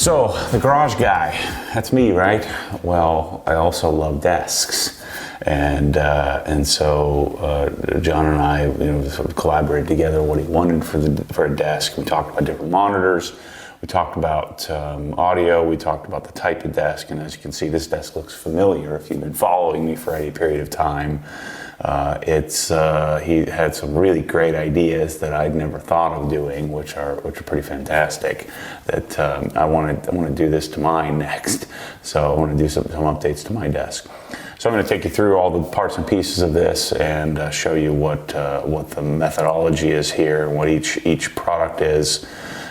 So, the garage guy, that's me, right? Well, I also love desks. And so John and I, sort of collaborated together what he wanted for a desk. We talked about different monitors. We talked about audio. We talked about the type of desk. And as you can see, this desk looks familiar if you've been following me for any period of time. He had some really great ideas that I'd never thought of doing, which are pretty fantastic. That I want to do this to mine next. So I want to do some updates to my desk. So I'm going to take you through all the parts and pieces of this and show you what the methodology is here and what each product is.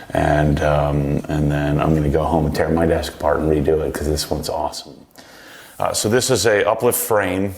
And then I'm going to go home and tear my desk apart and redo it because this one's awesome. So this is a Uplift Frame.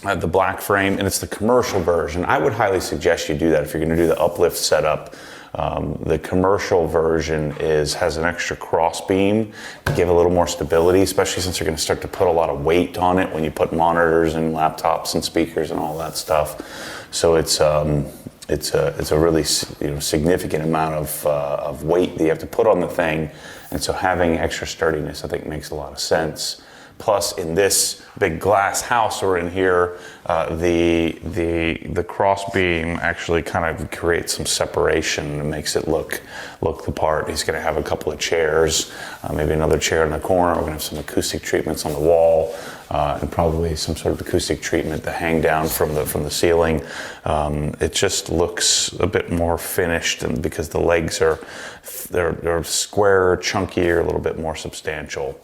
The black frame, and it's the commercial version. I would highly suggest you do that if you're going to do the Uplift setup. The commercial version has an extra cross beam to give a little more stability, especially since you're going to start to put a lot of weight on it when you put monitors and laptops and speakers and all that stuff. So it's a really significant amount of weight that you have to put on the thing, and so having extra sturdiness I think makes a lot of sense. Plus, in this big glass house we're in here, the cross beam actually kind of creates some separation and makes it look the part. He's going to have a couple of chairs, maybe another chair in the corner. We're going to have some acoustic treatments on the wall, and probably some sort of acoustic treatment to hang down from the ceiling. It just looks a bit more finished, and because the legs they're squarer, chunkier, a little bit more substantial.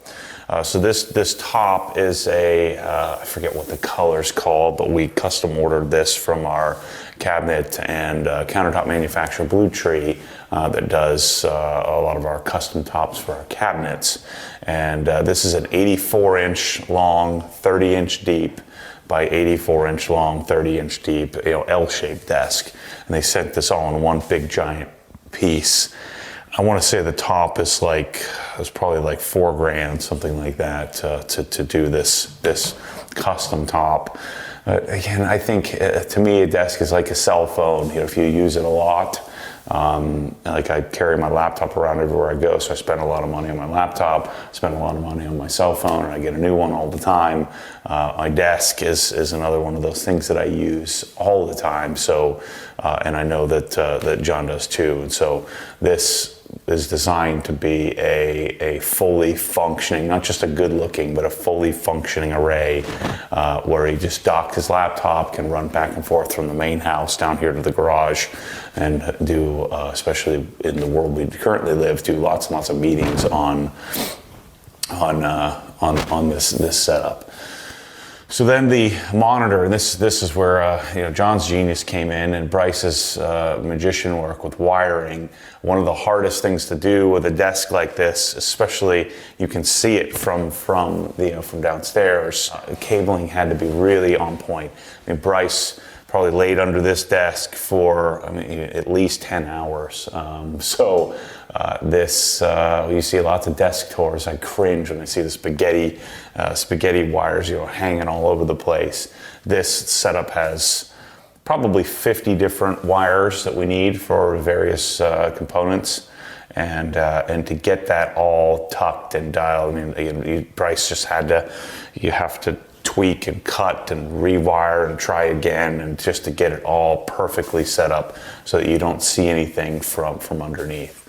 So this top is I forget what the color's called, but we custom ordered this from our cabinet and countertop manufacturer Blue Tree that does a lot of our custom tops for our cabinets. And this is an 84-inch long, 30-inch deep by 84-inch long, 30-inch deep, L-shaped desk. And they sent this all in one big giant piece. I want to say the top is probably like $4,000, something like that, to do this custom top. Again, I think to me a desk is like a cell phone. If you use it a lot, like I carry my laptop around everywhere I go, so I spend a lot of money on my laptop, spend a lot of money on my cell phone, and I get a new one all the time. My desk is another one of those things that I use all the time. So, and I know that John does too. And so this is designed to be a fully functioning, not just a good looking, but a fully functioning array where he just docks his laptop, can run back and forth from the main house down here to the garage and do, especially in the world we currently live, do lots and lots of meetings on this setup. So then the monitor, and this is where John's genius came in, and Bryce's magician work with wiring. One of the hardest things to do with a desk like this, especially you can see it from downstairs. Cabling had to be really on point. Bryce probably laid under this desk for at least 10 hours. You see lots of desk tours. I cringe when I see the spaghetti wires, hanging all over the place. This setup has probably 50 different wires that we need for various components, and to get that all tucked and dialed. Bryce just you have to tweak and cut and rewire and try again, and just to get it all perfectly set up so that you don't see anything from underneath.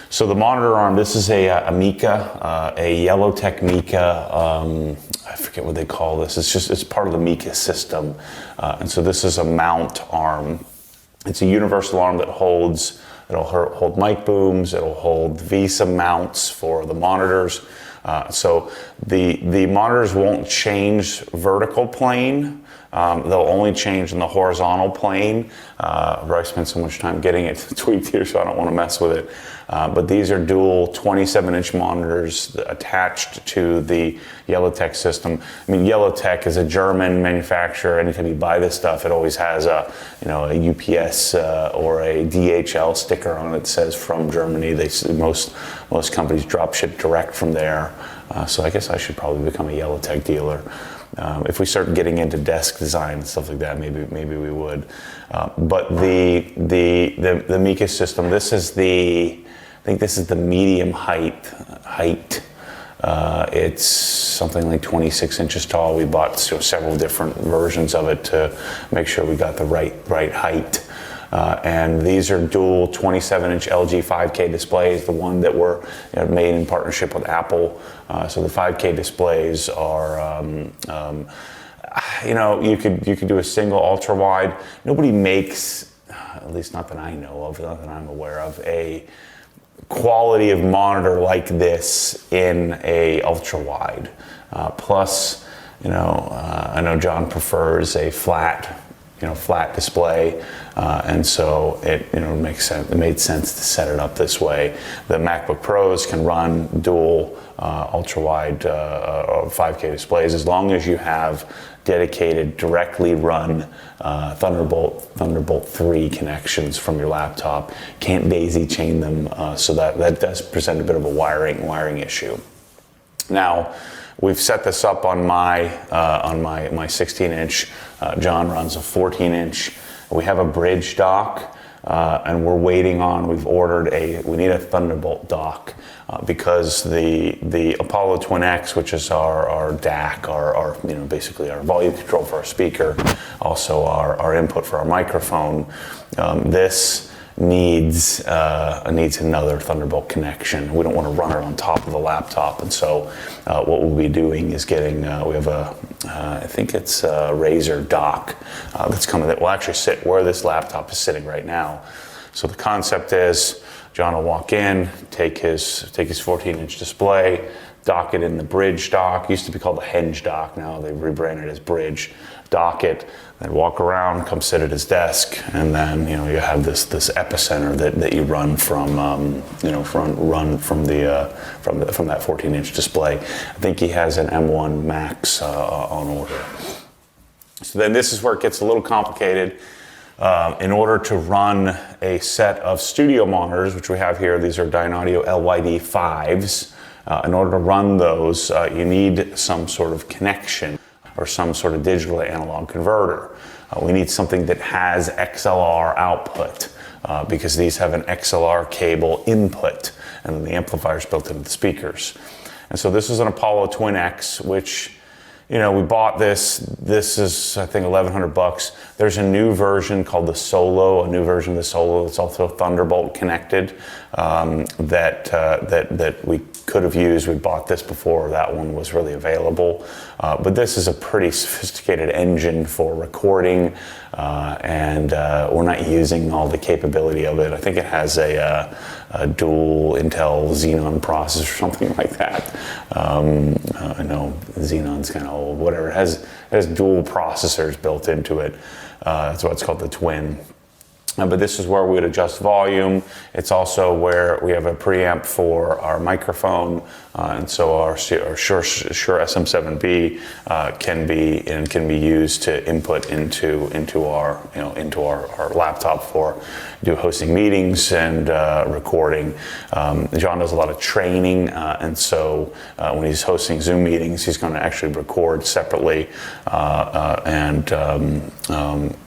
So the monitor arm, this is a Mica, a Yellowtech Mica. I forget what they call this. It's part of the Mica system, and so this is a mount arm. It's a universal arm that it'll hold mic booms. It'll hold VESA mounts for the monitors. So the monitors won't change vertical plane. They'll only change in the horizontal plane. I spent so much time getting it tweaked here, so I don't want to mess with it. But these are dual 27-inch monitors attached to the Yellowtech system. Yellowtech is a German manufacturer. Anytime you buy this stuff, it always has a UPS or a DHL sticker on it that says from Germany. Most companies drop ship direct from there. So I guess I should probably become a Yellowtech dealer. If we start getting into desk design and stuff like that, maybe we would. But the Mica system, this is the think this is the medium height. It's something like 26 inches tall. We bought several different versions of it to make sure we got the right height. And these are dual 27-inch LG 5K displays, the one that were made in partnership with Apple. So the 5K displays are, you could do a single ultra wide. Nobody makes, at least not that I know of, not that I'm aware of, a quality of monitor like this in a ultra wide. Plus, I know John prefers a flat display, and so it makes sense. It made sense to set it up this way. The MacBook Pros can run dual ultra wide 5K displays as long as you have dedicated, directly run Thunderbolt 3 connections from your laptop. Can't daisy chain them, so that does present a bit of a wiring issue. Now, we've set this up on my 16-inch. John runs a 14-inch. We have a bridge dock, and we're waiting on. We need a Thunderbolt dock because the Apollo Twin X, which is our DAC, our basically our volume control for our speaker, also our input for our microphone. This needs another Thunderbolt connection. We don't want to run it on top of the laptop, and so what we'll be doing is getting. We have I think it's a Razer Dock that's coming. That will actually sit where this laptop is sitting right now. So the concept is, John will walk in, take his 14-inch display, dock it in the bridge dock. It used to be called the hinge dock. Now they've rebranded it as bridge. Dock it, then walk around, come sit at his desk, and then you have this epicenter that you run from from that 14-inch display. I think he has an M1 Max on order. So then this is where it gets a little complicated. In order to run a set of studio monitors, which we have here, these are Dynaudio LYD 5s. In order to run those, you need some sort of connection or some sort of digital to analog converter. We need something that has XLR output because these have an XLR cable input, and then the amplifier is built into the speakers. And so this is an Apollo Twin X, which we bought this. This is, I think, $1,100. There's a new version called the Solo, a new version of the Solo that's also Thunderbolt connected that we could have used. We bought this before that one was really available. But this is a pretty sophisticated engine for recording, and we're not using all the capability of it. I think it has a dual Intel Xenon processor or something like that. I know Xenon's kind of old, whatever. It has dual processors built into it. That's why it's called the Twin. But this is where we would adjust volume. It's also where we have a preamp for our microphone, and so our Shure SM7B can be used to input into our laptop for hosting meetings and recording. John does a lot of training, and so when he's hosting Zoom meetings, he's going to actually record separately and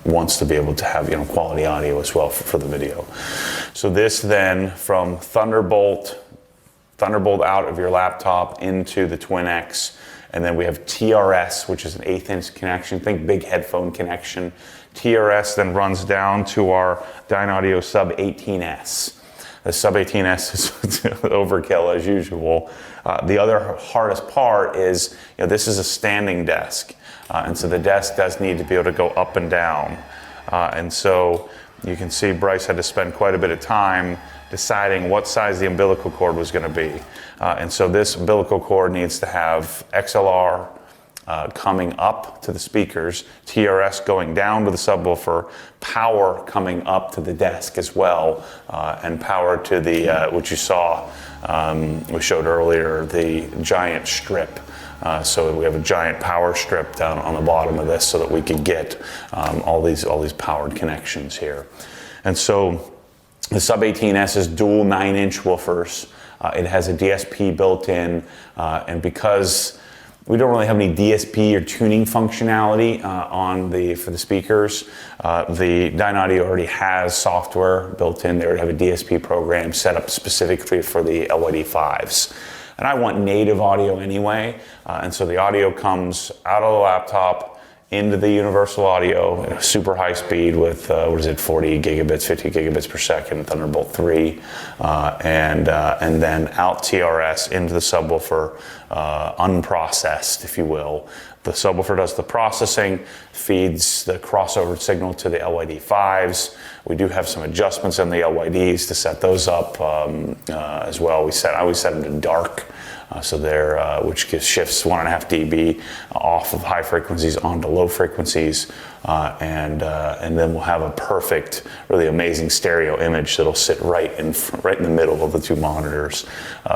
wants to be able to have quality audio as well for the video. So this then from Thunderbolt out of your laptop into the Twin X, and then we have TRS, which is an 1/8 inch connection. Think big headphone connection. TRS then runs down to our Dynaudio Sub 18S. The Sub 18S is overkill as usual. The other hardest part is this is a standing desk, and so the desk does need to be able to go up and down, and so you can see Bryce had to spend quite a bit of time deciding what size the umbilical cord was going to be. And so this umbilical cord needs to have XLR coming up to the speakers, TRS going down to the subwoofer, power coming up to the desk as well, and power to the, which you saw, we showed earlier, the giant strip. So we have a giant power strip down on the bottom of this so that we could get all these powered connections here. And so the Sub 18S is dual 9-inch woofers. It has a DSP built in, and because We don't really have any DSP or tuning functionality for the speakers. The Dynaudio already has software built in there to have a DSP program set up specifically for the LYD5s. And I want native audio anyway, and so the audio comes out of the laptop into the universal audio at a super high speed with 40 gigabits, 50 gigabits per second, Thunderbolt 3, and then out TRS into the subwoofer, unprocessed, if you will. The subwoofer does the processing, feeds the crossover signal to the LYD5s. We do have some adjustments on the LYDs to set those up as well. I always set them to dark. So they're, which shifts 1.5 dB off of high frequencies onto low frequencies, and then we'll have a perfect, really amazing stereo image that'll sit right in the middle of the two monitors.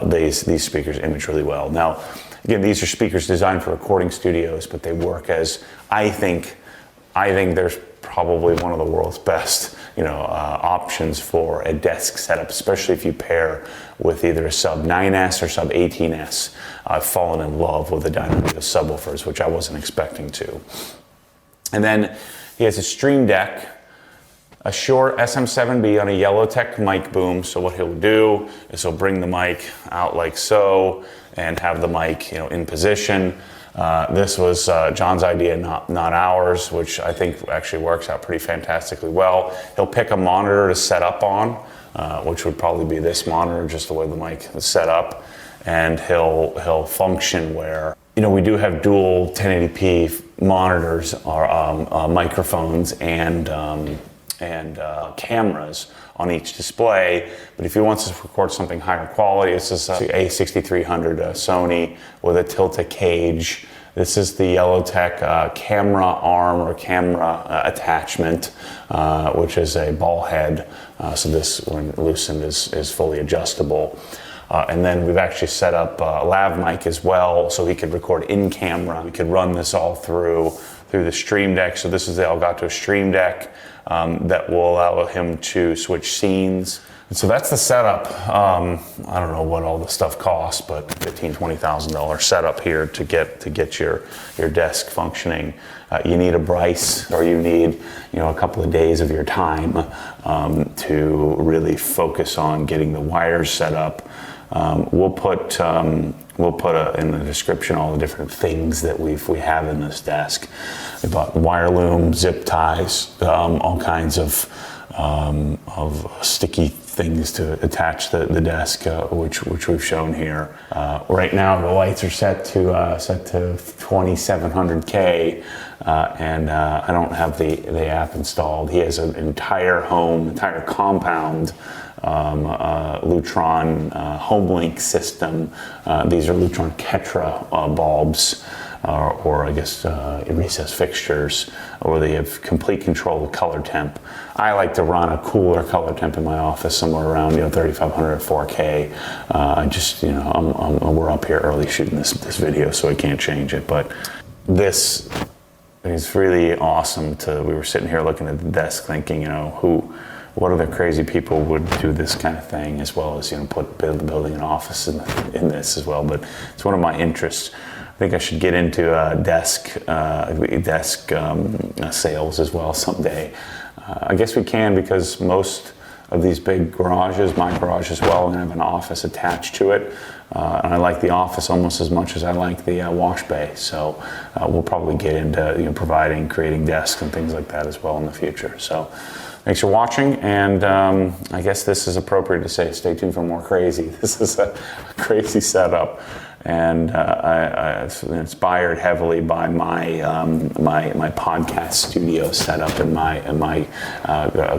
These speakers image really well. Now, again, these are speakers designed for recording studios, but they work as, I think there's probably one of the world's best, options for a desk setup, especially if you pair with either a sub 9S or sub 18S. I've fallen in love with the Dynaudio subwoofers, which I wasn't expecting to. And then he has a Stream Deck, a short SM7B on a Yellowtech mic boom. So what he'll do is he'll bring the mic out like so and have the mic, in position. This was John's idea, not ours, which I think actually works out pretty fantastically well. He'll pick a monitor to set up on, which would probably be this monitor, just the way the mic is set up, and he'll function where, we do have dual 1080p monitors, or microphones, and cameras on each display. But if he wants to record something higher quality, this is a A6300 Sony with a Tilta cage. This is the Yellowtech camera arm or camera attachment, which is a ball head. So this, when loosened, is fully adjustable. And then we've actually set up a lav mic as well, so he could record in camera. We could run this all through the Stream Deck. So this is the Elgato Stream Deck that will allow him to switch scenes. And so that's the setup. I don't know what all the stuff costs, but $15,000-$20,000 setup here to get your desk functioning. You need a Bryce, or you need a couple of days of your time to really focus on getting the wires set up. We'll put in the description all the different things that we have in this desk. We bought wire loom, zip ties, all kinds of sticky things to attach the desk, which we've shown here. Right now the lights are set to 2700K, and I don't have the app installed. He has an entire compound Lutron HomeLink system. These are Lutron Ketra bulbs, or I guess recessed fixtures, where they have complete control of color temp. I like to run a cooler color temp in my office, somewhere around 3500 or 4K. We're up here early shooting this video, so I can't change it. But this is really awesome. We were sitting here looking at the desk, thinking, what other crazy people would do this kind of thing, as well as building an office in this as well. But it's one of my interests. I think I should get into desk sales as well someday. I guess we can, because most of these big garages, my garage as well, and I have an office attached to it. And I like the office almost as much as I like the wash bay. So we'll probably get into creating desks and things like that as well in the future. So thanks for watching, and I guess this is appropriate to say stay tuned for more crazy. This is a crazy setup, and I inspired heavily by my podcast studio setup in my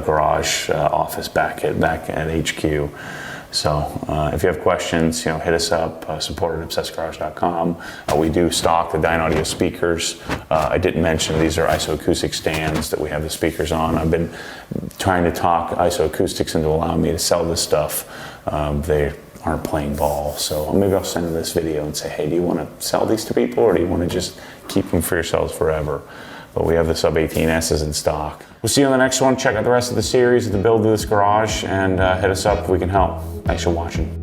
garage office back at HQ. So if you have questions, hit us up, support at obsessedgarage.com. We do stock the Dynaudio speakers. I didn't mention these are isoacoustic stands that we have the speakers on. I've been trying to talk isoacoustics into allowing me to sell this stuff. They aren't playing ball. So maybe I'll send them this video and say, hey, do you want to sell these to people, or do you want to just keep them for yourselves forever? But we have the sub 18Ss in stock. We'll see you on the next one. Check out the rest of the series, the build of this garage, and hit us up if we can help. Thanks for watching.